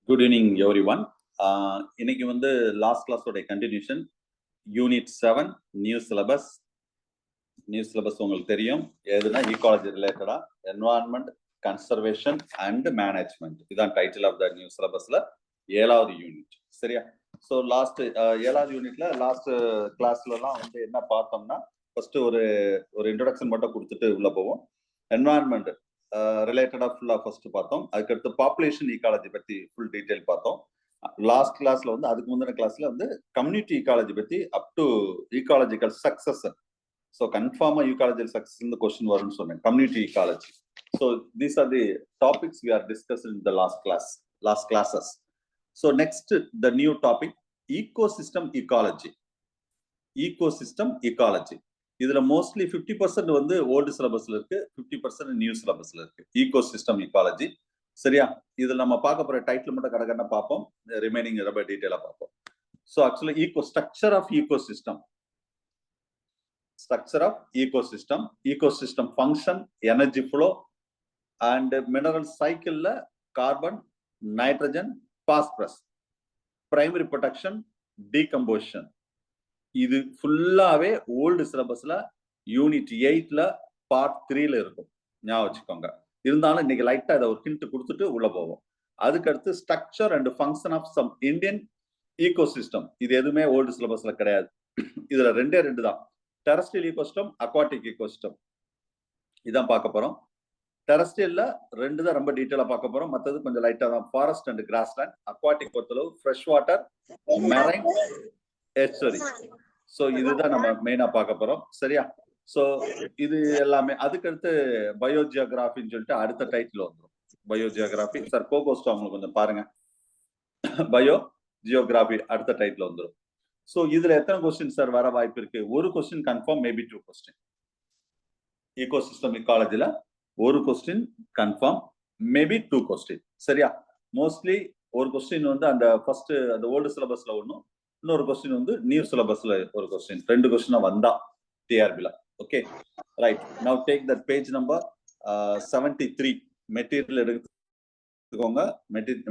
Good evening, everyone. இன்னைக்கு வந்து last கிளாஸோட கண்டினியூஷன் யூனிட் 7 நியூ சிலபஸ். உங்களுக்கு தெரியும் எதுனா ஈகாலஜி ரிலேட்டடா என்வாயன்மெண்ட் கன்சர்வேஷன் அண்ட் மேனேஜ்மெண்ட், இதுதான் டைட்டில் ஆஃப் த நியூ சிலபஸ்ல 7வது யூனிட். சரியா? ஸோ லாஸ்ட் 7வது யூனிட்ல லாஸ்ட் கிளாஸ்லலாம் வந்து என்ன பார்த்தோம்னா, ஃபர்ஸ்ட் ஒரு இன்ட்ரோடக்ஷன் மட்டும் கொடுத்துட்டு உள்ள போவோம். என்வாயன்மெண்ட் ரிலேட்டடா ஃபுல்லா ஃபர்ஸ்ட் பார்த்தோம். அதுக்கடுத்து பாப்புலேஷன் ஈகாலஜி பத்தி ஃபுல் டீடைல் பார்த்தோம். லாஸ்ட் கிளாஸ்ல வந்து அதுக்கு முந்தின கிளாஸ்ல வந்து கம்யூனிட்டி ஈகாலஜி பத்தி up to ecological success. So கன்ஃபார்மா ஈகாலஜிக்கல் சக்சஸ் இந்த கொஸ்டின் வரும்னு சொன்னேன். Community ecology. So these are the topics we are discussed in the last classes. So next the new topic ecosystem ecology. இதுல mostly 50% வந்து old சிலபஸ்ல இருக்கு, 50% new சிலபஸ்ல இருக்கு. Ecosystem ecology. சரியா? இதுல நம்ம பார்க்க போற டைட்டில் மட்டும் கடற்கன பார்ப்போம், ரிமைனிங் ரொம்ப டீடைலா பார்ப்போம். So actually structure of ecosystem function, energy flow and mineral சைக்கிள்ல carbon, nitrogen, phosphorus, primary production, decomposition. இது ஃபுல்லாவே ஓல்டு சிலபஸ்ல யூனிட் 8ல பார்ட் 3ல இருக்கும். ஞாபகம் வச்சுக்கோங்க. இருந்தாலும் இன்னைக்கு லைட்டா இதை ஒரு ஹிண்ட் கொடுத்துட்டு உள்ள போவோம். அதுக்கடுத்து structure and function of some Indian ecosystem. இது எதுவுமே ஓல்டு சிலபஸ்ல கிடையாது. இதுல ரெண்டு தான், டெரஸ்ட்ரியல் ஈகோசிஸ்டம், அக்வாட்டிக் ஈகோசிஸ்டம். இதான் பார்க்க போறோம். டெரஸ்ட்ரியல்ல 2 தான் ரொம்ப டீட்டெயிலா பார்க்க போறோம். மற்றது கொஞ்சம் லைட்டா தான். Forest and grassland. அக்வாட்டிக் பொறுத்தளவு fresh water, marine, estuary. So இதுதான் நம்ம மெயினா பார்க்க போறோம். சரியா? சோ இது எல்லாமே. அதுக்கடுத்து பயோஜியோகிராஃபின்னு சொல்லிட்டு அடுத்த டைட்டில் வந்துடும். பயோஜியோகிராஃபி சார் கோகோஸ்ட் அவங்களுக்கு கொஞ்சம் பாருங்க. பயோ ஜியோகிராஃபி அடுத்த டைட்டில் வந்துடும். சோ இதுல எத்தனை கொஸ்டின் சார் வர வாய்ப்பு இருக்கு? ஒரு question confirm, maybe 2 question. Ecosystem ஈகாலஜில ஒரு கொஸ்டின் கன்ஃபார்ம், மேபி 2 கொஸ்டின். சரியா? மோஸ்ட்லி ஒரு கொஸ்டின் வந்து அந்த ஃபர்ஸ்ட் அந்த ஓல்டு சிலபஸ்ல ஒன்றும், இன்னொரு கொஸ்டின் வந்து நியூ சிலபஸ்ல ஒரு கொஸ்டின். 2 கொஸ்டினா வந்தா டிஆர்பில. Okay, right. Now take that page number 73. Material எடுத்துக்கோங்க.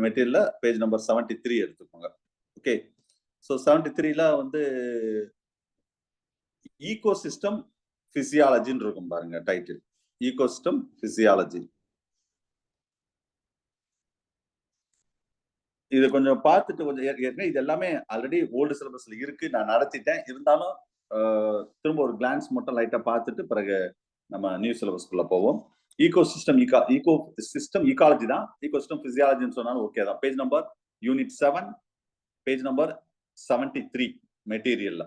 மெட்டீரியல்ல பேஜ் நம்பர் 73 எடுத்துக்கோங்க. ஓகே, ஸோ 73ல வந்து ஈகோசிஸ்டம் பிசியாலஜின்னு இருக்கும் பாருங்க டைட்டில். Ecosystem physiology. இது கொஞ்சம் பார்த்துட்டு கொஞ்சம் இது எல்லாமே ஆல்ரெடி ஓல்டு சிலபஸ்ல இருக்கு, நான் நடத்திட்டேன். இருந்தாலும் திரும்ப ஒரு கிளான்ஸ் மட்டும் லைட்டா பார்த்துட்டு பிறகு நம்ம நியூ சிலபஸ்க்குள்ள போவோம். ஈகோசிஸ்டம் ஈகாலஜி தான். ஈகோசிஸ்டம் பிசியாலஜின்னு சொன்னாலும் ஓகே தான். Page number unit 7, page number 73 மெட்டீரியல்ல.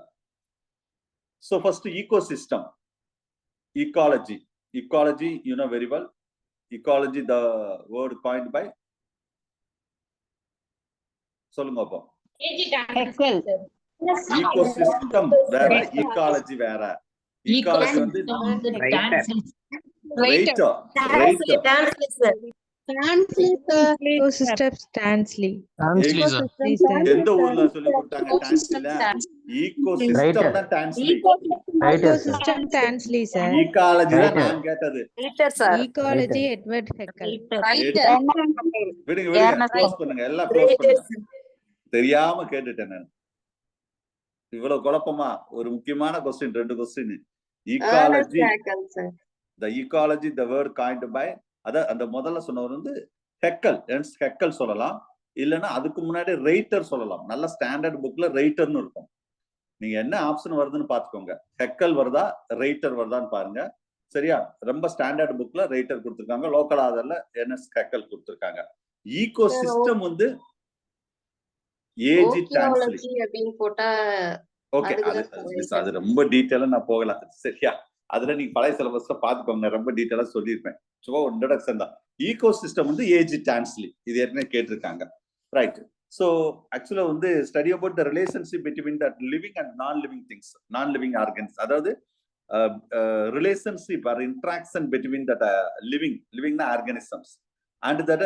So first ecosystem ecology, you know very well. Ecology, the word coined by, சொல்லுங்க அப்போ. ecosystem வேற, ecology வேற. ecology வந்து rater. எந்த ஊர்ல சொல்லி கொடுத்தாங்க டான்ஸ்ல? ஈகோசிஸ்டம் தான் டான்ஸ்லி. ஈகாலஜி தான் நான் கேட்டது. Ecology Edward Haeckel. விடுங்க க்ளோஸ் பண்ணுங்க, எல்லாம் க்ளோஸ் பண்ணுங்க. தெரியாம கேட்டுட்டேன் நான். இவ்வளவு குழப்பமா? ஒரு முக்கியமான question, 2 question. Ecology, the ecology, the word coined by, அத அந்த முதல்ல சொன்னவர் வந்து ஹெக்கல் சொல்லலாம். இல்லைன்னா அதுக்கு முன்னாடி ரைட்டர் சொல்லலாம். நல்ல ஸ்டாண்டர்ட் புக்ல ரைட்டர்னு இருக்கும். நீங்க என்ன ஆப்ஷன் வருதுன்னு பாத்துக்கோங்க. ஹெக்கல் வருதா, ரைட்டர் வருதான்னு பாருங்க. சரியா? ரொம்ப ஸ்டாண்டர்ட் புக்ல ரைட்டர் கொடுத்திருக்காங்க, லோக்கல் ஆதர்ல என்எஸ் ஹெக்கல் கொடுத்திருக்காங்க. ஈகோசிஸ்டம் வந்து ஏஜி டான்ஸ்லி அப்படின்னு போட்டா ஓகே. அது ரொம்ப டீடைலா நான் போகலாம். சரியா? அதுல நீங்க பழைய சிலபஸ்ல பாத்துக்கோங்க, ரொம்ப டீடைலா சொல்லியிருப்பேன். சும்மா இன்ட்ரோடக்ஷன் தான். ஈகோசிஸ்டம் வந்து ஏஜி டான்ஸ்லி, இது ஏற்கனவே கேட்டிருக்காங்க. ரைட். ஸோ ஆக்சுவலா வந்து study about the relationship between the living and non living things, non living organs. அதாவது relationship or interaction between that லிவிங்னா organisms and that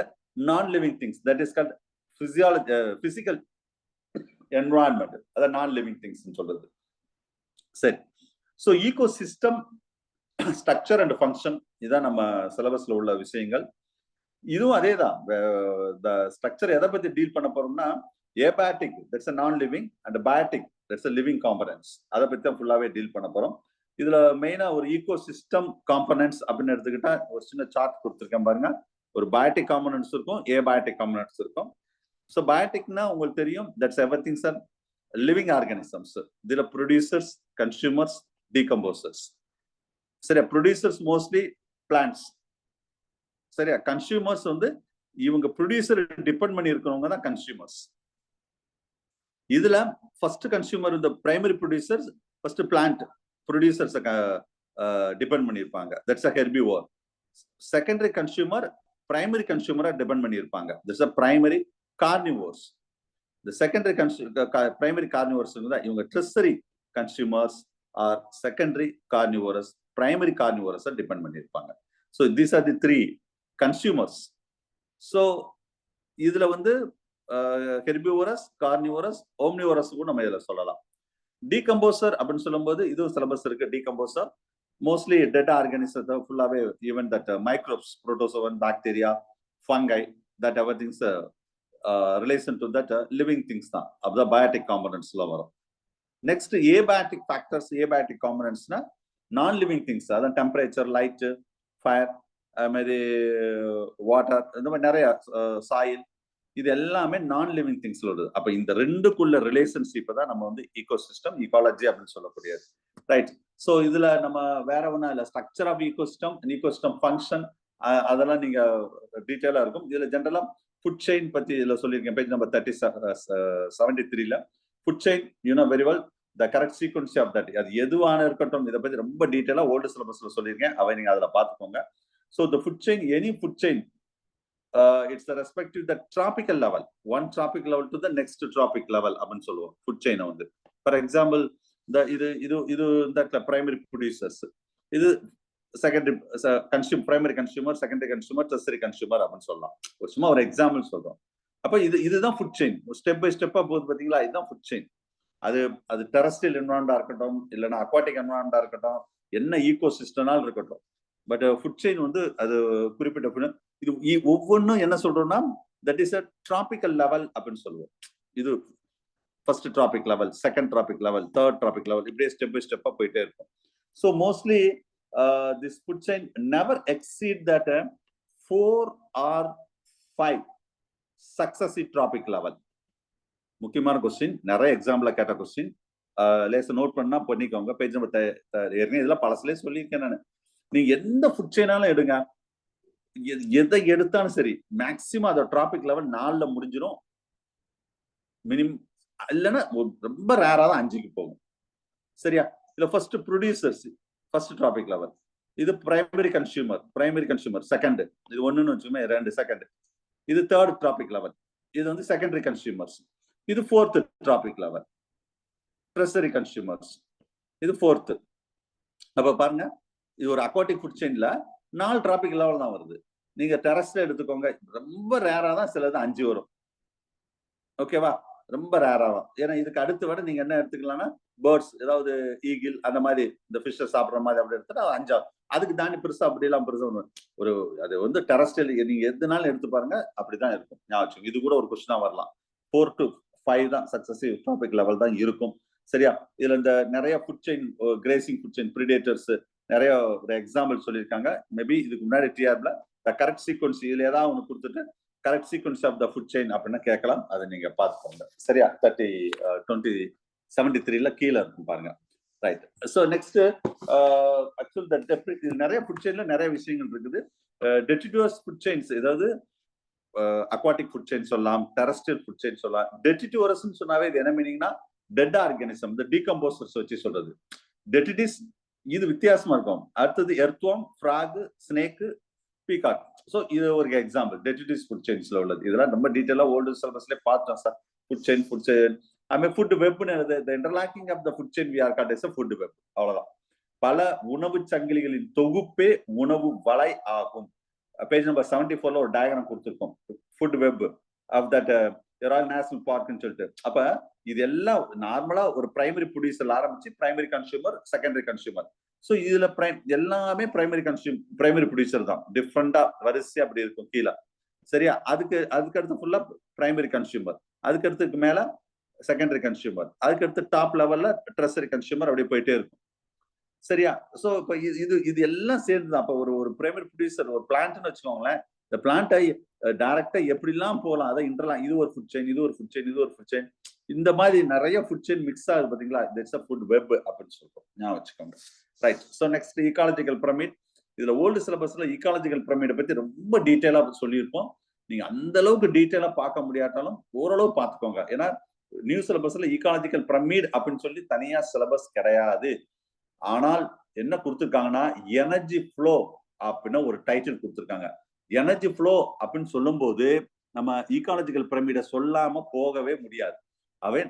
non living things, that is called physical environment. அதாவது non living things சொல்றது. சரி. So ecosystem structure and function, இதான் நம்ம சிலபஸ்ல உள்ள விஷயங்கள். இதுவும் அதேதான். ஸ்ட்ரக்சர் எதை பத்தி டீல் பண்ண போறோம்னா, ஏபயாட்டிக் தட்ஸ் a நான் living and biotic that's a living components. அதை பத்தி தான் ஃபுல்லாவே டீல் பண்ண போறோம். இதுல மெயினா ஒரு ஈகோ சிஸ்டம் காம்பனன்ட்ஸ் அப்படின்னு எடுத்துக்கிட்டா ஒரு சின்ன சார்ட் கொடுத்துருக்கேன் பாருங்க. ஒரு பயாட்டிக் காம்பனன்ட்ஸ் இருக்கும், ஏபயாட்டிக் காம்பனன்ட்ஸ் இருக்கும். ஸோ பயாட்டிக்னா உங்களுக்கு தெரியும், that's everything sir living organisms. இதுல ப்ரொடியூசர்ஸ், கன்சியூமர்ஸ், டீகம்போசர்ஸ். சரியா? Producers mostly plants. சரியா? கன்சியூமர்ஸ் வந்து இவங்க ப்ரொடியூசர் டிபெண்ட் பண்ணி இருக்கிறவங்க தான் கன்சியூமர்ஸ். இதுல ஃபர்ஸ்ட் கன்சியூமர் இந்த primary producers first plant producers depend பண்ணியிருப்பாங்க. That's a herbivore. Secondary consumer primary கன்சியூமரை டிபெண்ட் பண்ணியிருப்பாங்க. That's a primary carnivores. இந்த செகண்டரி பிரைமரி கார்னிவோர்ஸ் தான் இவங்க tertiary consumers R secondary carnivores primary carnivores depend பண்ணியிருப்பாங்க. So these are the 3 consumers. So இதுல வந்து herbivorous, carnivorous, ஓம்னிவோரஸ் கூட நம்ம இதுல சொல்லலாம். டீகம்போசர் அப்படின்னு சொல்லும்போது இதுவும் சிலபஸ் இருக்கு. டீகம்போசர் மோஸ்ட்லி டெட் ஆர்கானிசத்தை ஃபுல்லாவே even that microbes, protozoan, bacteria, fungi, that everythings relation to that living things தான். அப்பதான் பயாட்டிக் காம்பனன்ட்ஸ்ல வரும். நெக்ஸ்ட் ஏபயாட்டிக் ஃபேக்டர்ஸ், ஏபயாட்டிக் காம்பனன்ட்ஸ்னா நான் லிவிங் திங்ஸ். அதான் டெம்பரேச்சர், லைட், ஃபயர், அது மாதிரி வாட்டர், இந்த மாதிரி நிறைய சாயில், இது எல்லாமே நான் லிவிங் திங்ஸ்ல வருது. அப்ப இந்த ரெண்டுக்குள்ள ரிலேஷன்ஷிப் தான் நம்ம வந்து ஈகோசிஸ்டம், ஈகாலஜி அப்படின்னு சொல்லக்கூடியது. ரைட். ஸோ இதுல நம்ம வேற ஒன்றும் இல்லை, structure of ecosystem, ecosystem function, அதெல்லாம் நீங்க டீட்டெயிலா இருக்கும். இதுல ஜென்ரலா ஃபுட் செயின் பத்தி இதுல சொல்லியிருக்கேன். பேஜ் நம்பர் 73ல food chain, you know very well the correct sequence of that. அது எதுவான இருக்கட்டும், இதை பத்தி ரொம்ப டீட்டெயிலா ஓல்டு சிலபஸ்ல சொல்லியிருக்கேன். அவை நீங்க அதுல பாத்துக்கோங்க. So the food chain, any food chain, it's the respective the tropical level, one tropic level to the next tropic level அப்படின்னு சொல்லுவோம் ஃபுட் செயினை வந்து. ஃபார் எக்ஸாம்பிள் இது இந்த பிரைமரி ப்ரொடியூசர்ஸ், இது secondary primary consumer, secondary consumer, tertiary consumer அப்படின்னு சொல்லலாம். சும்மா ஒரு எக்ஸாம்பிள் சொல்றோம். அப்ப இதுதான் ஃபுட் செயின். ஸ்டெப் பை ஸ்டெப்பா போகுது பாத்தீங்களா, இதுதான் ஃபுட் செயின். அது டெரஸ்ட்ரியல் என்வரான்மெண்டா இருக்கட்டும், இல்லைன்னா அக்வாட்டிக் என்வரான்மெண்டா இருக்கட்டும், என்ன ஈகோ சிஸ்டம்னாலும் இருக்கட்டும். பட் ஃபுட் செயின் வந்து அது குறிப்பிட்ட இது ஒவ்வொன்றும் என்ன சொல்றோம்னா that is a tropical level அப்படின்னு சொல்லுவோம். இது first traffic level, second trophic level, third traffic level, இப்படியே ஸ்டெப் பை ஸ்டெப்பா போயிட்டே இருக்கும். So mostly this food chain never exceed that 4 or 5 successive traffic level. முக்கியமான கொஸ்டின், நிறைய எக்ஸாம்பிள் கேட்ட கொஸ்டின். லேச நோட் பண்ணா பண்ணிக்கோங்க. பேஜ் நம்பர் ஏற்கனவே இதெல்லாம் பழசுலேயே சொல்லியிருக்கேன் நான். நீங்க எந்த ஃபுட் செயினாலும் எடுங்க, எதை எடுத்தாலும் சரி, மேக்சிமம் அதோட டிராபிக் லெவல் 4ல முடிஞ்சிடும். மினிமம் இல்லைன்னா ரொம்ப ரேரா தான் 5க்கு போகும். சரியா? இதுல first producers first traffic level. இது பிரைமரி கன்சியூமர் செகண்ட். இது ஒண்ணுன்னு வச்சுக்கோமே, 2 செகண்ட். இது தேர்ட் டிராபிக் லெவல். இது வந்து செகண்டரி கன்சியூமர்ஸ். இது fourth traffic level, tertiary consumers. இது ஃபோர்த். அப்ப பாருங்க, இது ஒரு அக்வாட்டிக் ஃபுட் செயின்ல 4 டிராபிக் லெவல் தான் வருது. நீங்க டெரஸ்ல எடுத்துக்கோங்க, ரொம்ப ரேரா தான் சிலது 5 வரும். ஓகேவா? ரொம்ப ரேரா தான். ஏன்னா இதுக்கு அடுத்து விட நீங்க என்ன எடுத்துக்கலாம்னா பேர்ட்ஸ், ஏதாவது ஈகிள், அந்த மாதிரி இந்த ஃபிஷ் சாப்பிடுற மாதிரி அப்படி எடுத்துட்டா 5. அதுக்கு தாண்டி பெருசா அப்படி எல்லாம் பெருசா ஒரு அது வந்து டெரஸ்ட்ரியல் நீங்க எதுனாலும் எடுத்து பாருங்க, அப்படிதான் இருக்கும். ஞாபகம், இது கூட ஒரு கொஸ்டினா வரலாம். 4 to 5 தான் சக்சசிவ் டிராபிக் லெவல் தான் இருக்கும். சரியா? இதுல இந்த நிறைய food chain, grazing food chain, predators நிறைய எக்ஸாம்பிள் சொல்லியிருக்காங்க. மேபி இதுக்கு முன்னாடி டிஆர்ல த கரெக்ட் சீக்வன்ஸ் இதுல ஏதாவது ஒன்று கொடுத்துட்டு correct sequence of the food chain அப்படின்னு கேட்கலாம். அதை நீங்க பார்த்துக்கோங்க. சரியா? 73ல கீழே இருக்கும் பாருங்க. ரைட். ஸோ நெக்ஸ்ட் ஆக்சுவல் நிறைய ஃபுட் செயின்ல நிறைய விஷயங்கள் இருக்குது. டெட்ரிடியூஸ் ஃபுட் செயின்ஸ், ஏதாவது அக்வாட்டிக் ஃபுட் செயின் சொல்லலாம், டெரஸ்ட்ரியல் ஃபுட் செயின் சொல்லலாம். டெட்ரிடியூரஸ் சொன்னாவே இது என்ன மீனிங்னா டெட் ஆர்கானிசம், இந்த டீகம்போசர்ஸ் வச்சு சொல்றது. டெட்ரிடிஸ் இது வித்தியாசமா இருக்கும். அடுத்தது earthworm, frock, snake, peacock. So இது ஒரு எக்ஸாம்பிள் டெட்ரிடிஸ் ஃபுட் செயின்ஸ்ல உள்ளது. இதெல்லாம் ரொம்ப டீட்டெயிலா ஓல்டு சிலபஸ்ல பார்த்தோம் சார். ஃபுட் செயின் அதுமாதிரி ஃபுட் வெப்னு interlocking of the food chain we are called as food web. அவ்வளவுதான். பல உணவு சங்கிலிகளின் தொகுப்பே உணவு வலை ஆகும். பேஜ் நம்பர் 74ல ஒரு டயக்ராம் கொடுத்துருக்கோம், food web of that royal national பார்க்னு சொல்லிட்டு. அப்ப இது எல்லாம் நார்மலா ஒரு பிரைமரி ப்ரொடியூசர் ஆரம்பிச்சு primary consumer, secondary consumer. So இதுல எல்லாமே பிரைமரி ப்ரொடியூசர் தான். டிஃப்ரெண்டா வரிசை அப்படி இருக்கும் கீழே. சரியா? அதுக்கு அடுத்து ஃபுல்லா பிரைமரி கன்சியூமர், அதுக்கு அடுத்துக்கு மேல செகண்டரி கன்சியூமர், அதுக்கு அடுத்து டாப் லெவல்ல டெர்ஷரி கன்சியூமர், அப்படியே போயிட்டே இருக்கும். சரியா? சோ இப்ப இது எல்லாம் சேர்ந்துதான். அப்ப ஒரு பிரைமரி ப்ரொடியூசர் ஒரு பிளான்ட்னு வச்சுக்கோங்களேன். இந்த பிளான்ட்டை டைரக்டா எப்படிலாம் போலாம், அதை இன்டர்லாம், இது ஒரு ஃபுட் செயின், இது ஒரு ஃபுட் செயின், இது ஒரு ஃபுட் செயின், இந்த மாதிரி நிறைய ஃபுட் செயின் மிக்ஸ் ஆகுது பாத்தீங்களா? தட்ஸ் a ஃபுட் வெப் அப்படின்னு சொல்றோம். ஞாபகம் வச்சுக்கோங்க. Right. So next ecological pyramid. இதுல ஓல்டு சிலபஸ்ல ஈகாலஜிக்கல் பிரமிட பத்தி ரொம்ப டீடைலா சொல்லியிருப்போம். நீங்க அந்த அளவுக்கு டீடைலா பார்க்க முடியாட்டாலும் ஓரளவு பார்த்துக்கோங்க. ஏன்னா நியூ சிலபஸ்ல ஈகாலஜிக்கல் பிரமிட் அப்படின்னு சொல்லி தனியா சிலபஸ் கிடையாது. ஆனால் என்ன கொடுத்திருக்காங்கன்னா எனர்ஜி ஃப்ளோ அப்படின்னு ஒரு டைட்டில் கொடுத்திருக்காங்க. எனர்ஜி ஃப்ளோ அப்படின்னு சொல்லும் போது நம்ம ஈகாலஜிக்கல் பிரமிட சொல்லாம போகவே முடியாது.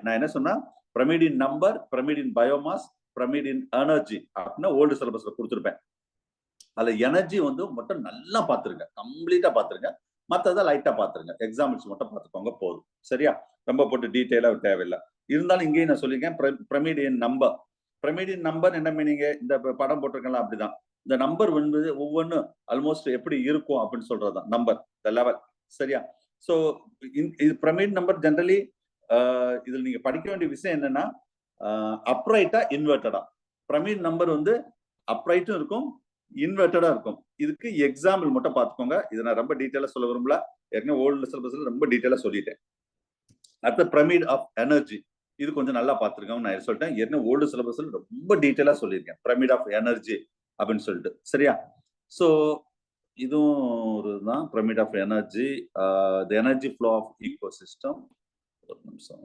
நான் என்ன சொன்னா, pyrimidine number, pyrimidine biomass, pyrimidine energy அப்படின்னு ஓல்டு சிலபஸ்ல கொடுத்திருப்பேன். அதுல எனர்ஜி வந்து மட்டும் நல்லா பாத்துருங்க, கம்ப்ளீட்டா பாத்துருங்க. மத்ததை லைட்டா பாத்துருங்க. எக்ஸாம்பிள்ஸ் மட்டும் பாத்துக்கோங்க போதும். சரியா? ரொம்ப போட்டு டீடைலா தேவையில்லை. இருந்தாலும் இங்கேயும் நான் சொல்லியிருக்கேன் பிரமிடின் நம்பர். பிரமிடின் நம்பர் என்ன மீனிங்? இந்த படம் போட்டிருக்கலாம் அப்படிதான். இந்த நம்பர் வந்து ஒவ்வொன்றும் ஆல்மோஸ்ட் எப்படி இருக்கும் அப்படின்னு சொல்றதுதான் நம்பர், த லெவல். சரியா? சோ இது பிரமிட் நம்பர் ஜெனரலி இதுல நீங்க படிக்க வேண்டிய விஷயம் என்னன்னா, அப்ரைட்டா இன்வெர்டடா. பிரமிட் நம்பர் வந்து அப்ரைட்டும் இருக்கும், இன்வெர்டடா இருக்கும். இதுக்கு எக்ஸாம்பிள் மட்டும் பாத்துக்கோங்க. இதை நான் ரொம்ப டீடைலா சொல்ல விரும்பல. ஏற்கனவே ஓல்டு சிலபஸ்ல ரொம்ப டீடைலா சொல்லிட்டேன். அடுத்த பிரமிட் ஆஃப் எனர்ஜி. இது கொஞ்சம் நல்லா பாத்துருக்கோம். நான் சொல்லிட்டேன். ஏற்கனவே ஓல்டு சிலபஸ்ல ரொம்ப டீடைலா சொல்லியிருக்கேன். பிரமிட் ஆஃப் எனர்ஜி அப்படின்னு சொல்லிட்டு. சரியா? சோ இதுவும் ஒருதான் pyramid of energy. The energy flow of ecosystem. ஒரு நிமிஷம்.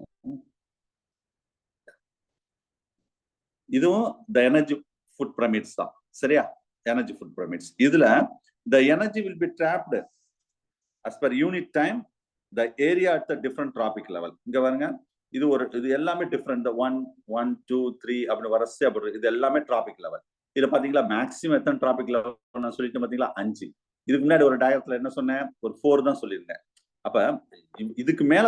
இதுவும் தி எனர்ஜி ஃபுட் பிரமிட்ஸ் தான். சரியா? Energy food pyramids. இதுல the energy will be trapped as per unit time, the area at the different tropic level. இங்க பாருங்க, இது எல்லாமே டிஃபரெண்ட். 1 1 2 3 அப்படி வரிசையா போடுறது. இது எல்லாமே டிராபிக் லெவல். இதுல பாத்தீங்களா மேக்ஸிமம் எத்தனை டிராபிக் லெவல் நான் சொல்லிட்டேன் பாத்தீங்களா? 5. இதுக்கு முன்னாடி ஒரு டயக்ராம்ல என்ன சொன்னேன்? ஒரு 4 தான் சொல்லியிருந்தேன். அப்ப இதுக்கு மேல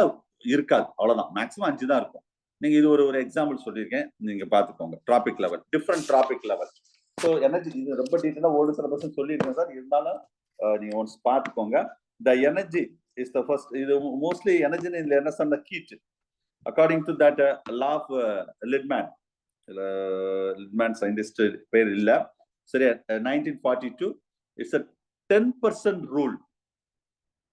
இருக்காது, அவ்வளவுதான். மேக்ஸிமம் 5 தான் இருக்கும். நீங்க இது ஒரு எக்ஸாம்பிள் சொல்லியிருக்கேன், நீங்க பாத்துக்கோங்க. Traffic level, different traffic level. So energy இது ரொம்ப டீட்டெயிலா ஓல்டு சிலபஸ் சொல்லியிருக்கேன் சார். இருந்தாலும் நீங்க ஒன்ஸ் பாத்துக்கோங்க. The energy is the first. இது mostly energy in என்ன சொன்ன heat. According to that law of Littmann. Littmann scientist பேர் இல்ல. சரியா? 1942. It's a 10% rule.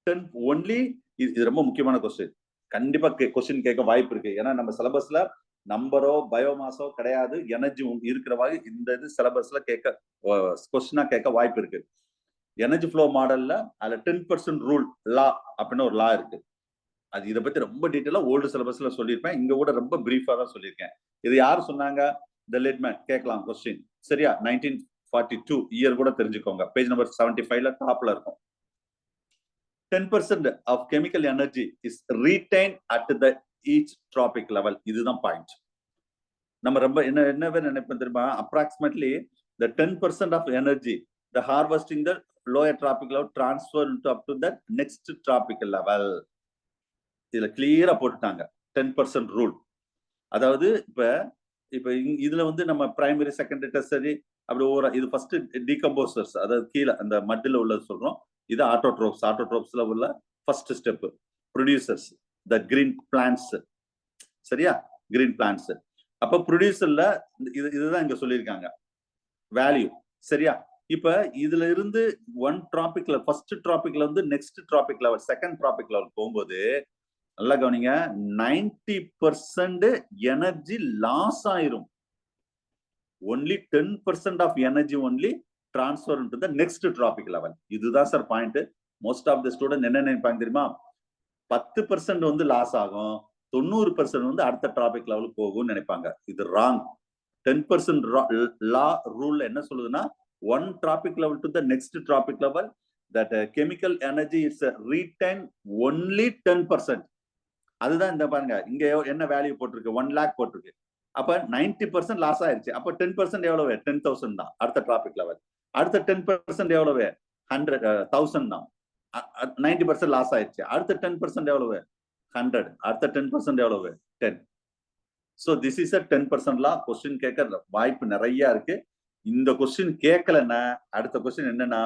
10 only. இது ரொம்ப முக்கியமான கொஸ்டின். கண்டிப்பா கொஸ்டின் கேட்க வாய்ப்பு இருக்கு. ஏன்னா நம்ம சிலபஸ்ல நம்பரோ பயோமாஸோ கிடையாது. எனர்ஜி இருக்கிற மாதிரி இந்த இது சிலபஸ்ல கொஸ்டினா கேட்க வாய்ப்பு இருக்கு. எனர்ஜி ஃப்ளோ மாடல்ல அதுல 10% ரூல் லா அப்படின்னு ஒரு லா இருக்கு. அது இதை பத்தி ரொம்ப டீடைலா ஓல்டு சிலபஸ்ல சொல்லியிருப்பேன். இங்க கூட ரொம்ப பிரீஃபா தான் சொல்லியிருக்கேன். இது யாரு சொன்னாங்க? தி லிட்மேன். கேட்கலாம் கொஸ்டின். சரியா? 1942 இயர் கூட தெரிஞ்சுக்கோங்க. பேஜ் நம்பர் 75ல டாப்ல இருக்கும். 10% of chemical energy is retained at the each tropic level. இதுதான் பாயிண்ட். நம்ம ரொம்ப என்ன நினைப்போம் தெரியுமா? approximately the 10% of energy the harvesting the lower tropic level transfer into up to the next tropical level. இதுல கிளியரா போட்டுட்டாங்க 10% ரூல். அதாவது இப்ப இதுல வந்து நம்ம பிரைமரி, செகண்டரி, டெர்ஷரி அப்படி இது ஃபர்ஸ்ட் டீகம்போசர்ஸ், அதாவது கீழே அந்த மட்டில் உள்ளது சொல்றோம். இது ஆட்டோட்ரோப்ஸ். ஆட்டோட்ரோப்ஸ்ல உள்ள first step producers, the green plants. சரியா? Green plants. அப்ப ப்ரொடியூசர்ல இதுதான் இங்க சொல்லியிருக்காங்க வேல்யூ. சரியா? இப்ப இதுல இருந்து ஒன் டிராபிக்ல ஃபர்ஸ்ட் டிராபிக்ல வந்து next trophic level, second trophic level போகும்போது நல்லா கவனிங்க, 90% எனர்ஜி லாஸ் ஆயிரும். only 10% of energy only transfer into the next tropic level. இதுதான் sir point. Most of the student என்ன நினைப்பாங்க தெரியுமா? 10% வந்து லாஸ் ஆகும், 90% வந்து அடுத்த டிராபிக் லெவலுக்கு போகும்னு நினைப்பாங்க. இது ராங். 10% லா ரூல் என்ன சொல்லுதுன்னா, one tropic level to the next tropic level, that chemical energy is retained only 10%. அதுதான் இந்த பாருங்க, இங்க என்ன வேல்யூ போட்டிருக்கு? 1 lakh போட்டிருக்கு. அப்ப 90% லாஸ் ஆயிருச்சு. அப்ப 10% எவ்வளவு? 10,000 தான் அடுத்த டிராபிக் லெவல். அடுத்த 10% எவ்வளவு? 100,000 தான். 90% லாஸ் ஆயிருச்சு. அடுத்த 10% எவ்வளவு? 100. அடுத்த 10% எவ்வளவு? 10. So this is a 10% law. Question கேட்க வாய்ப்பு நிறைய இருக்கு. இந்த கொஸ்டின் கேட்கலன்னா அடுத்த கொஸ்டின் என்னன்னா,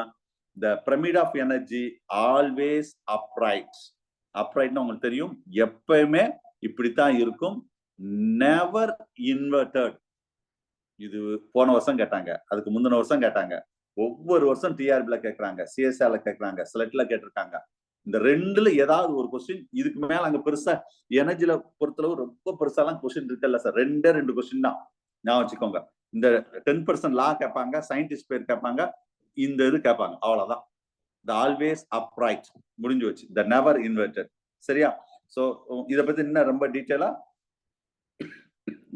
the pyramid of energy always upright. Uprightனா உங்களுக்கு தெரியும், எப்பவுமே இப்படித்தான் இருக்கும், never inverted. இது போன வருஷம் கேட்டாங்க, அதுக்கு முந்தின வருஷம் கேட்டாங்க, ஒவ்வொரு வருஷம் டிஆர்பில கேட்கறாங்க, சிஎஸ்ஆர்ல கேட்கறாங்க, செலக்ட்ல கேட்டிருக்காங்க. இந்த ரெண்டுல ஏதாவது ஒரு கொஸ்டின், இதுக்கு மேல அங்க பெருசா எனர்ஜில பொறுத்தளவு ரொம்ப பெருசாலாம் கொஸ்டின் இருக்குல்ல சார், ரெண்டு கொஸ்டின் தான் ஞாபகம் வச்சுக்கோங்க. இந்த 10% லா கேட்பாங்க, சயின்டிஸ்ட் பேர் கேட்பாங்க, இந்த இது கேட்பாங்க, அவ்வளவுதான். the always upright முடிஞ்சு வச்சு, the never inverted. சரியா? சோ இத பத்தி இன்னும் ரொம்ப டீடைலா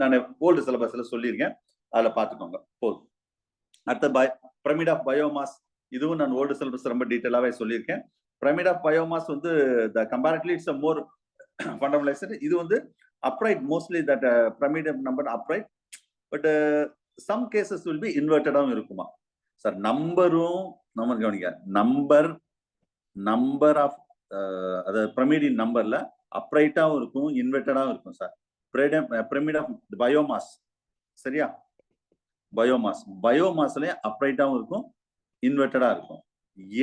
நான் ஓல்டு சிலபஸ்ல சொல்லியிருக்கேன், அதுல பாத்துக்கோங்க போதும். அடுத்த பிரமிட் ஆஃப் பயோமாஸ், இதுவும் நான் ஓல்டு சிலபஸ் ரொம்ப டீடைலாவே சொல்லியிருக்கேன். பிரமிட் ஆஃப் பயோமாஸ் வந்து the comparatively it's a more fundamentalist. இது வந்து upright, mostly that pyramid number upright, but some cases will be inverted ஆவும் இருக்குமா சார். நம்பரும் நம்ம கவனிங்க, நம்பர் ஆஃப் அதாவது பிரமிடின் நம்பர்ல அப்ரைட்டாவும் இருக்கும், இன்வெர்டடாவும் இருக்கும் சார். பிரமிட் ஆஃப் பயோமாஸ், சரியா? பயோமாஸ்ல அப்ரைட்டாவும் இருக்கும், இன்வெர்டடா இருக்கும்.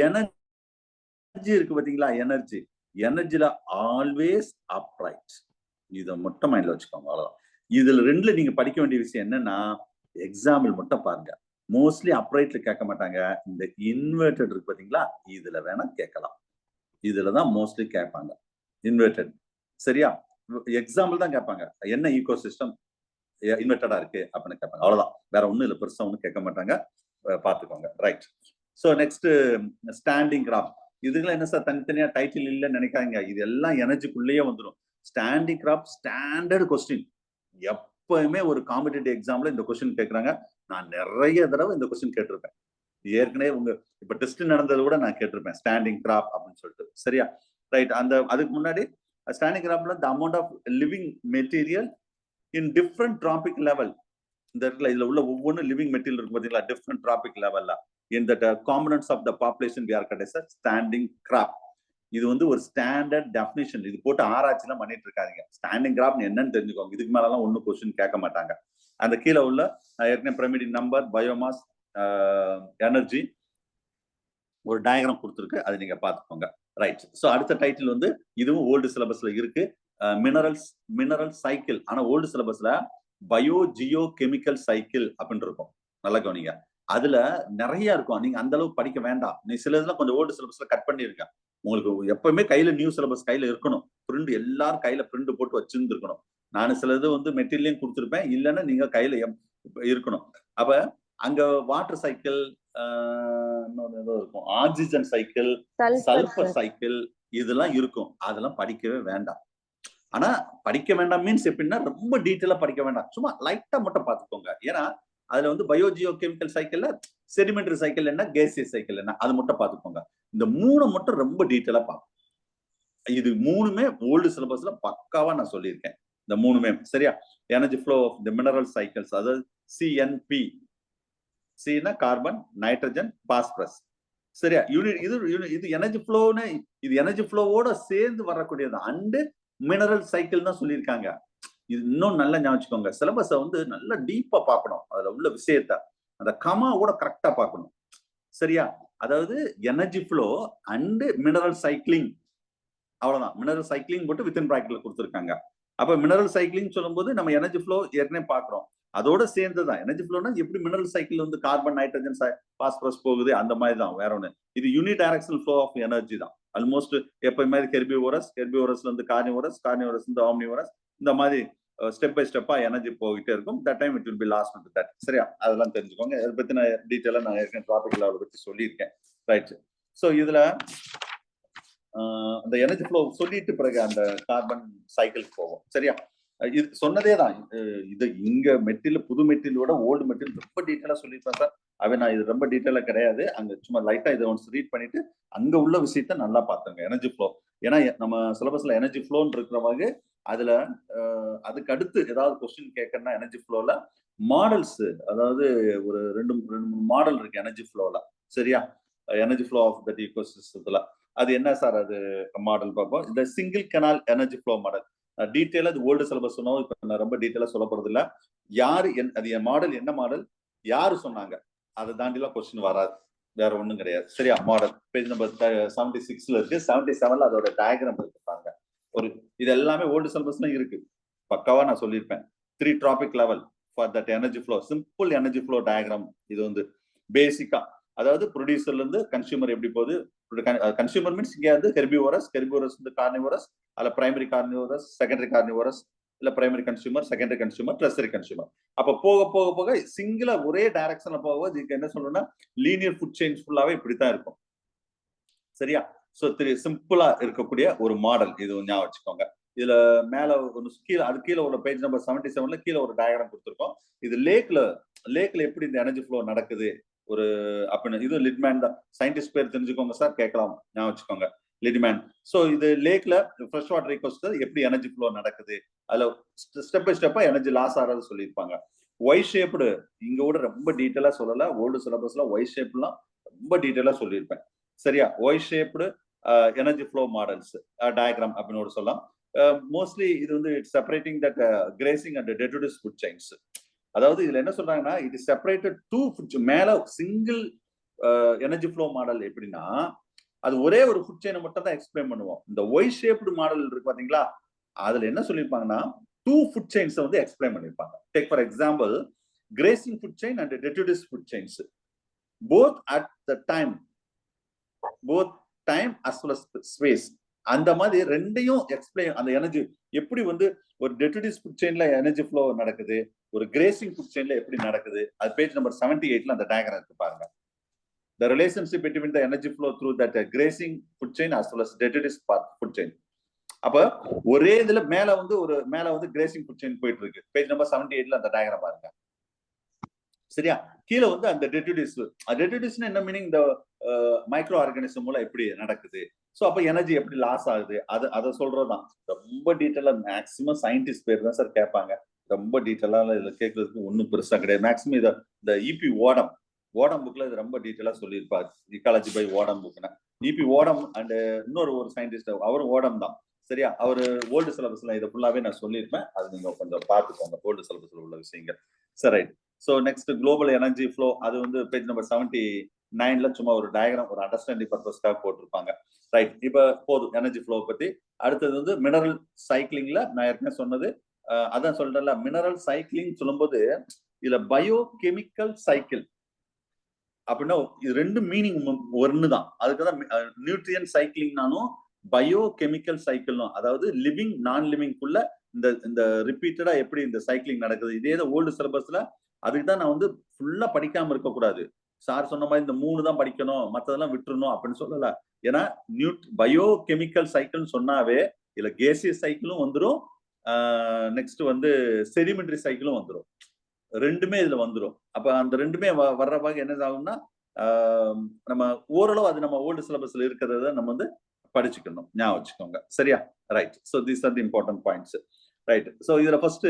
எனர்ஜி இருக்கு பாத்தீங்களா, எனர்ஜில ஆல்வேஸ் அப்ரைட். இதை மட்டும் மைண்ட்ல வச்சுக்கோங்க, அவ்வளவுதான். இதுல ரெண்டுல நீங்க படிக்க வேண்டிய விஷயம் என்னன்னா, எக்ஸாம்பிள் மட்டும் பாருங்க. மோஸ்ட்லி அப்ரைட்ல கேட்க மாட்டாங்க, இந்த இன்வெர்டட் இருக்கு பாத்தீங்களா, இதுல வேணா கேட்கலாம். இதுலதான் மோஸ்ட்லி கேட்பாங்க இன்வெர்டட். சரியா? எக்ஸாம்பிள் தான் கேட்பாங்க, என்ன ஈகோ சிஸ்டம் இன்வெர்டடா இருக்கு அப்படின்னு கேட்பாங்க, அவ்வளவுதான். வேற ஒண்ணும் இல்ல, பெருசா ஒண்ணும் கேட்க மாட்டாங்க, பாத்துக்கோங்க. Right. So next standing graph. இதுக்கெல்லாம் என்ன சார் தனித்தனியா டைட்டில் இல்லைன்னு நினைக்காதீங்க, இது எல்லாம் எனர்ஜிக்குள்ளேயே வந்துடும். ஸ்டாண்டிங் கிராஃப் ஸ்டாண்டர்ட் கொஸ்டின், எப்பவுமே ஒரு காம்படிட்டிவ் எக்ஸாம்ல இந்த கொஸ்டின் கேட்கறாங்க. நான் நிறைய தடவை இந்த கொஸ்டின் கேட்டிருப்பேன், ஏற்கனவே உங்க இப்ப டெஸ்ட் நடந்தது கூட நான் கேட்டிருப்பேன், ஸ்டாண்டிங் கிராப் அப்படின்னு சொல்லிட்டு. சரியா? ரைட். அதுக்கு முன்னாடி standing கிராப்ல the amount of living material in different trophic level, இந்த இடத்துல இதுல உள்ள ஒவ்வொரு லிவிங் மெட்டீரியல் இருக்கு பாத்தீங்களா, டிஃப்ரெண்ட் ட்ராபிக் லெவல்ல, in that components of the population we are called as standing crop. இது வந்து ஒரு ஸ்டாண்டர்ட் டெஃபினிஷன், இது போட்டு ஆராய்ச்சி எல்லாம் பண்ணிட்டு இருக்காங்க. ஸ்டாண்டிங் கிராப் என்னன்னு தெரிஞ்சுக்கோங்க, இதுக்கு மேல எல்லாம் ஒன்னும் கொஸ்டின் கேட்க மாட்டாங்க. அந்த கீழே உள்ள ஏற்கனவே பிரமிடின் நம்பர், பயோமாஸ், எனர்ஜி ஒரு டயக்ராம் கொடுத்துருக்கு, அது நீங்க பாத்துக்கோங்க. ரைட். சோ அடுத்த டைட்டில் வந்து இதுவும் ஓல்டு சிலபஸ்ல இருக்கு, மினரல் சைக்கிள். ஆனா ஓல்டு சிலபஸ்ல பயோ ஜியோ கெமிக்கல் சைக்கிள் அப்படின்னு இருக்கும், நல்லா கவனிங்க. அதுல நிறைய இருக்கும், நீங்க அந்த அளவுக்கு படிக்க வேண்டாம். நீ சில இதெல்லாம் கொஞ்சம் ஓல்டு சிலபஸ்ல கட் பண்ணிருக்கேன். உங்களுக்கு எப்பவுமே கையில நியூ சிலபஸ் கையில இருக்கணும், பிரிண்ட் எல்லாரும் கையில பிரிண்ட் போட்டு வச்சிருந்துருக்கணும். நான் சில இது வந்து மெட்டீரியலையும் கொடுத்துருப்பேன், இல்லைன்னா நீங்க கையில இருக்கணும். அப்ப அங்க வாட்டர் சைக்கிள், இருக்கும் ஆக்சிஜன் சைக்கிள், சல்பர் சைக்கிள், இதெல்லாம் இருக்கும். அதெல்லாம் படிக்கவே வேண்டாம். ஆனா படிக்க வேண்டாம் மீன்ஸ் எப்படின்னா ரொம்ப டீட்டெயிலா படிக்க வேண்டாம், சும்மா லைட்டா மட்டும் பாத்துக்கோங்க. ஏன்னா அதுல வந்து பயோஜியோ கெமிக்கல் சைக்கிள்ல செடிமெண்டரி சைக்கிள் என்ன, கேசியஸ் சைக்கிள் என்ன, அது மட்டும் பாத்துக்கோங்க. இந்த மூணு மட்டும் ரொம்ப டீட்டெயிலா பார்க்கணும். இது மூணுமே ஓல்டு சிலபஸ்ல பக்காவா நான் சொல்லியிருக்கேன், இந்த மூணுமே. சரியா? Energy flow of the mineral cycles, அதாவது சிஎன்பி, சினா கார்பன், நைட்ரஜன், பாஸ்பரஸ். சரியா? இது எனர்ஜி ஃப்ளோன்னு, இது எனர்ஜி ஃப்ளோவோட சேர்ந்து வரக்கூடியது. அண்ட் மினரல் சைக்கிள் தான் சொல்லியிருக்காங்க. இது இன்னும் நல்லா ஞாபகம், சிலபஸை வந்து நல்லா டீப்பா பார்க்கணும், அதுல உள்ள விஷயத்த அந்த கமாவோட கரெக்டா பார்க்கணும். சரியா? அதாவது energy flow and mineral cycling, அவ்வளவுதான். மினரல் சைக்கிளிங் போட்டு வித்தின் பிராக்கெட்ல கொடுத்துருக்காங்க. அப்ப மினரல் சைக்கிளிங் சொல்லும்போது நம்ம எனர்ஜி ஃப்ளோ ஏற்கனவே பாக்குறோம், அதோட சேர்ந்துதான் எனர்ஜி ஃப்ளோனா எப்படி மினரல் சைக்கிள் வந்து கார்பன், நைட்ரஜன், பாஸ்பரஸ் போகுது, அந்த மாதிரி தான், வேற ஒண்ணு. இது யூனிடைரக்ஷனல் ஃப்ளோ ஆஃப் எனர்ஜி தான் ஆல்மோஸ்ட். எப்பயுமே ஹெர்பிவோரஸ்ல இருந்து கார்னிவோரஸ் இருந்து ஆம்னிவோரஸ், இந்த மாதிரி ஸ்டெப் பை ஸ்டெப்பா எனர்ஜி போயிட்டே இருக்கும். That time it will be last with that. சரியா? அதெல்லாம் தெரிஞ்சுக்கோங்க. இதை பத்தி நான் டீட்டெயிலா நான் ஏற்கனவே டாபிக்ல அதை பத்தி சொல்லியிருக்கேன். ரைட். சோ இதுல அந்த எனர்ஜி ஃப்ளோ சொல்லிட்டு பிறகு அந்த கார்பன் சைக்கிள் போகும். சரியா? இது சொன்னதே தான். இது இங்க மெட்டீரியல், புது மெட்டீரியலோட ஓல்டு மெட்டீரியல் ரொம்ப டீட்டெயிலா சொல்லியிருப்பேன் சார். நான் இது ரொம்ப டீட்டெயிலா கிடையாது, அங்க சும்மா லைட்டா இதை ஒன்ஸ் ரீட் பண்ணிட்டு அங்க உள்ள விஷயத்த நல்லா பார்த்துங்க. எனர்ஜி ஃப்ளோ, ஏன்னா நம்ம சிலபஸ்ல எனர்ஜி ஃப்ளோன்னு இருக்கிறவங்க அதுல அதுக்கு அடுத்து ஏதாவது கொஸ்டின் கேட்கறதுனா எனர்ஜி ஃப்ளோல மாடல்ஸ், அதாவது ஒரு ரெண்டு மூணு மாடல் இருக்கு எனர்ஜி ஃப்ளோல. சரியா? எனர்ஜி ஃப்ளோ ஆஃப் தட் ஈகோசிஸ்டத்துல அது என்ன சார், அது மாடல் பார்ப்போம். இந்த single canal energy flow model டீட்டெயிலா அது ஓல்டு சிலபஸ் சொன்னோம், இப்ப நான் ரொம்ப டீட்டெயிலா சொல்ல போறது இல்ல. யாரு அது மாடல், என்ன மாடல், யாரு சொன்னாங்க, அதை தாண்டிலாம் கொஸ்டின் வராது. வேற ஒண்ணும் கிடையாது. சரியா? மாடல் பேஜ் நம்பர் 76ல இருக்கு. 77ல அதோட டயக்ராம் இருக்கு பாருங்க. ஒரு இது எல்லாமே ஓல்டு சிலபஸ்ல இருக்கு. பக்காவா நான் சொல்லியிருப்பேன். 3 traffic level for that energy flow, simple energy flow diagram. இது வந்து பேசிக்கா, அதாவது ப்ரொடியூசர்ல இருந்து கன்சியூமர் எப்படி போகுது. கன்சியூமர் மீன்ஸ் இங்க வந்து ஹெர்பிவோரஸ், ஹெர்பிவோரஸ் வந்து கார்னிவோரஸ், அல்ல பிரைமரி கார்னிவோரஸ், செகண்டரி கார்னிவோரஸ், இல்ல primary consumer, secondary consumer, tertiary consumer. அப்ப போக போக போக சிங்கிளா ஒரே டைரக்ஷன்ல போகும்போது இதுக்கு என்ன சொல்லணும்னா லீனியர் ஃபுட் செயின் ஃபுல்லாவே இப்படித்தான் இருக்கும். சரியா? சோ சிம்பிளா இருக்கக்கூடிய ஒரு மாடல் இது ஞாபகம் வச்சுக்கோங்க. இதுல மேல ஒரு கீழே அது கீழே ஒரு பேஜ் நம்பர் 77ல கீழே ஒரு டயக்ராம் கொடுத்திருக்கோம். இது லேக்ல எப்படி இந்த எனர்ஜி ஃப்ளோ நடக்குது ஒரு அப்படின்னு. இது லிட்மேன் தான். சயின்டிஸ்ட் பேர் தெரிஞ்சுக்கோங்க சார், கேட்கலாம், ஞாபகம் வச்சுக்கோங்க. லிட்மேன். சோ இது லேக்ல ஃப்ரெஷ் வாட்டர் ஈகோசிஸ்டம் எப்படி எனர்ஜி ஃப்ளோ நடக்குது, அதுல ஸ்டெப் பை ஸ்டெப்பா எனர்ஜி லாஸ் ஆகிறது சொல்லியிருப்பாங்க. ஒய் ஷேப்டு இங்க கூட ரொம்ப டீட்டெயிலா சொல்லல. ஓல்டு சிலபஸ்ல ஒய் ஷேப்லாம் ரொம்ப டீட்டெயிலா சொல்லியிருப்பேன். சரியா? Y shaped energy flow models diagram அப்படின்னு ஒரு சொல்லலாம். மோஸ்ட்லி இது வந்து separating that grazing and detritus food chains. அதாவது இதுல என்ன சொல்றாங்கன்னா இது செப்பரேட்டட் டூ ஃபுட் மேல சிங்கிள் எனர்ஜி ஃப்ளோ மாடல் எப்படின்னா அது ஒரே ஒரு ஃபுட் செயினை மட்டும் தான் எக்ஸ்பிளைன் பண்ணுவோம். இந்த ஒய் ஷேப்டு மாடல் இருக்கு பாத்தீங்களா, அதுல என்ன சொல்லியிருப்பாங்கன்னா டூ ஃபுட் செயின்ஸ் வந்து எக்ஸ்பிளைன் பண்ணிருப்பாங்க. Take for example grazing food chain and detritus food chains both at the time, both time as well as space. அந்த மாதிரி ரெண்டையும் எக்ஸ்பிளைன், அந்த எனர்ஜி எப்படி வந்து ஒரு டெட்ரிடியூஸ் ஃபுட் செயின்ல எனர்ஜி ஃப்ளோ நடக்குது, ஒரு கிரேசிங் ஃபுட் செயின்ல எப்படி நடக்குது. அது பேஜ் நம்பர் 78ல அந்த டயக்ராம் இருக்கு பாருங்க. The relationship between the energy flow through that grazing food chain as well as detritus food chain. அப்ப ஒரே இதுல மேல வந்து கிரேசிங் ஃபுட் செயின் போயிட்டு இருக்கு. பேஜ் நம்பர் 78ல அந்த டயக்ராம் பாருங்க. சரியா? கீழே வந்து அந்த டெட்ரிடியூஸ்னா என்ன மீனிங், இந்த மைக்ரோ ஆர்கானிசம் மூலம் எப்படி நடக்குது, சோ அப்ப எனர்ஜி எப்படி லாஸ் ஆகுது, அதை சொல்றதுதான். ரொம்ப டீட்டெயிலா மேக்சிமம் சயின்டிஸ்ட் பேர் தான் சார் கேட்பாங்க. ரொம்ப டீட்டெயிலா இதுல கேட்கறதுக்கு ஒன்னும் பெருசா கிடையாது. மேக்சிமம் இதை இந்த இபி ஓடம் புக்ல இது ரொம்ப டீட்டெயிலா சொல்லியிருப்பாரு. இக்காலஜி பை ஓடம் புக்னா இபி ஓடம் அண்ட் இன்னொரு ஒரு சயின்டிஸ்ட் அவரும் ஓடம் தான். சரியா? அவரு ஓல்டு சிலபஸ்ல இதை ஃபுல்லாவே நான் சொல்லியிருப்பேன். அது நீங்க கொஞ்சம் பார்த்துக்கோங்க ஓல்டு சிலபஸ்ல உள்ள விஷயங்கள். சரி, right. So next global energy flow, அது வந்து பேஜ் நம்பர் 79ல சும்மா ஒரு டயக்ராம் ஒரு அண்டர்ஸ்டாண்டிங் பர்பஸ்க்காக போட்டிருப்பாங்க. ரைட், இப்போ போதும் எனர்ஜி ஃப்ளோ பத்தி. அடுத்தது வந்து மினரல் சைக்கிளிங்ல நான் ஏற்கனவே சொன்னது, அதான் சொல்றேன்ல, மினரல் சைக்கிளிங் சொல்லும்போது இதுல பயோ கெமிக்கல் சைக்கிள் அப்படின்னா இது ரெண்டு மீனிங் ஒண்ணுதான். அதுக்குதான் நியூட்ரியன் சைக்கிளிங்னாலும் பயோ கெமிக்கல் சைக்கிள்னும், அதாவது லிவிங் நான் லிவிங்குள்ள இந்த ரிப்பீட்டடா எப்படி இந்த சைக்கிளிங் நடக்குது. இதே ஓல்டு சிலபஸ்ல அதுக்கு தான் நான் வந்து ஃபுல்லா படிக்காம இருக்கக்கூடாது. சார் சொன்ன மாதிரி இந்த 3 தான் படிக்கணும், மத்ததெல்லாம் விட்டுறணும் அப்படின்னு சொல்லல. ஏன்னா பயோ கெமிக்கல் சைக்கிள் சொன்னாவே இதுல கேசியஸ் சைக்கிளும் வந்துடும், நெக்ஸ்ட் வந்து செடிமெண்டரி சைக்கிளும் வந்துடும். ரெண்டுமே இதுல வந்துடும். அப்ப அந்த ரெண்டுமே வர்ற பாக என்ன ஆகும்னா நம்ம ஓரளவு அது நம்ம ஓல்டு சிலபஸ்ல இருக்கிறத நம்ம வந்து படிச்சுக்கணும், ஞாபகம் வச்சுக்கோங்க. சரியா? Right. So these are the important points. Right. So இதுல ஃபர்ஸ்ட்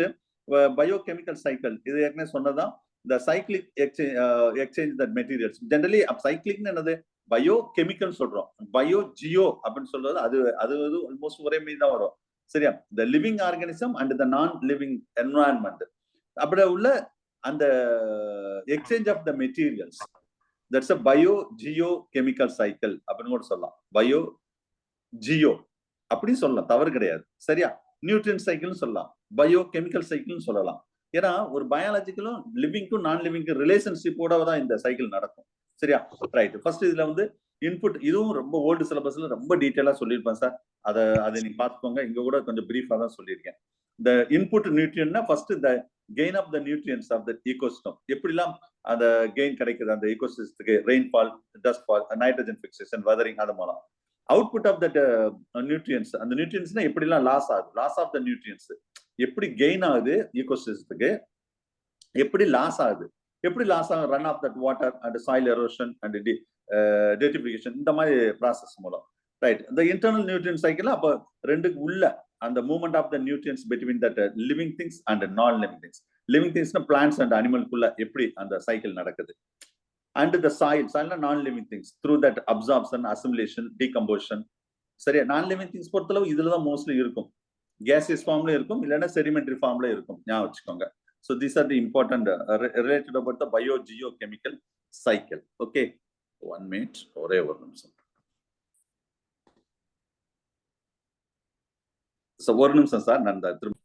பயோகெமிக்கல் சைக்கிள், இது ஏற்கனவே சொன்னதான். இந்த cyclic exchange that materials generally சைக்ளிக்னு என்னது, பயோ கெமிக்கல் சொல்றோம். பயோ ஜியோ அப்படின்னு சொல்றது அது ஆல்மோஸ்ட் ஒரே மீது தான் வரும். சரியா? The living organism and the non living environment அப்படி உள்ள அந்த exchange of the materials, that's a bio geo chemical cycle அப்படின்னு கூட சொல்லலாம். பயோ ஜியோ அப்படி சொல்லலாம், தவறு கிடையாது. சரியா? நியூட்ரியன் சைக்கிள் சொல்லலாம், பயோ கெமிக்கல் சைக்கிள் சொல்லலாம். ஏன்னா ஒரு பயாலஜிக்கலும் லிவிங்க்கும் நான் லிவிங்க்கும் ரிலேஷன்ஷிப்போட தான் இந்த சைக்கிள் நடக்கும். சரியா? ரைட். ஃபர்ஸ்ட் இதுல வந்து இன்புட், இதுவும் ரொம்ப ஓல்டு சிலபஸ்ல ரொம்ப டீட்டெயிலா சொல்லியிருப்பேன் சார். அதை நீங்க பாத்துக்கோங்க. இங்க கூட கொஞ்சம் பிரீஃபா தான் சொல்லியிருக்கேன். இந்த இன்புட் நியூட்ரியன்னா ஃபர்ஸ்ட் இந்த gain of the nutrients of the ecosystem, எப்படிலாம் அந்த கெயின் கிடைக்குது அந்த ஈகோசிஸ்டத்துக்கு, rainfall, dust fall, nitrogen fixation, weathering, அது மூலம் அவுட்புட் ஆஃப் தட் நியூட்ரியன்ஸ். அந்த நியூட்ரியன்ஸ்னா எப்படிலாம் லாஸ் ஆகுது, லாஸ் ஆஃப் த நியூட்ரியன்ஸ் எப்படி கெயின் ஆகுது ஈகோசிஸ்டத்துக்கு, எப்படி லாஸ் ஆகுது, run off that water and soil erosion and desertification, இந்த மாதிரி ப்ராசஸ் மூலம். ரைட். இந்த இன்டர்னல் நியூட்ரியன் சைக்கிள் அப்ப ரெண்டுக்கு உள்ள அந்த movement of the nutrients between that living things and non living things. Living திங்ஸ்னா பிளான்ட்ஸ் அண்ட் அனிமல்குள்ள எப்படி அந்த சைக்கிள் நடக்குது. அண்ட் த சாயில்னா non living things through that absorption, assimilation, decomposition. சரியா? நான் லிவிங் திங்ஸ் பொறுத்தளவு இதுலதான் மோஸ்ட்லி இருக்கும். கேசியஸ் ஃபார்ம்ல இருக்கும், இல்லைன்னா செடிமெண்டரி ஃபார்ம்ல இருக்கும், ஞாபகம் வச்சுக்கோங்க. So these are the important related about the bio-geochemical cycle. Okay. 1 minute, ஒரே ஒரு நிமிஷம். ஒரு நிமிஷம் சார், நான் திரும்ப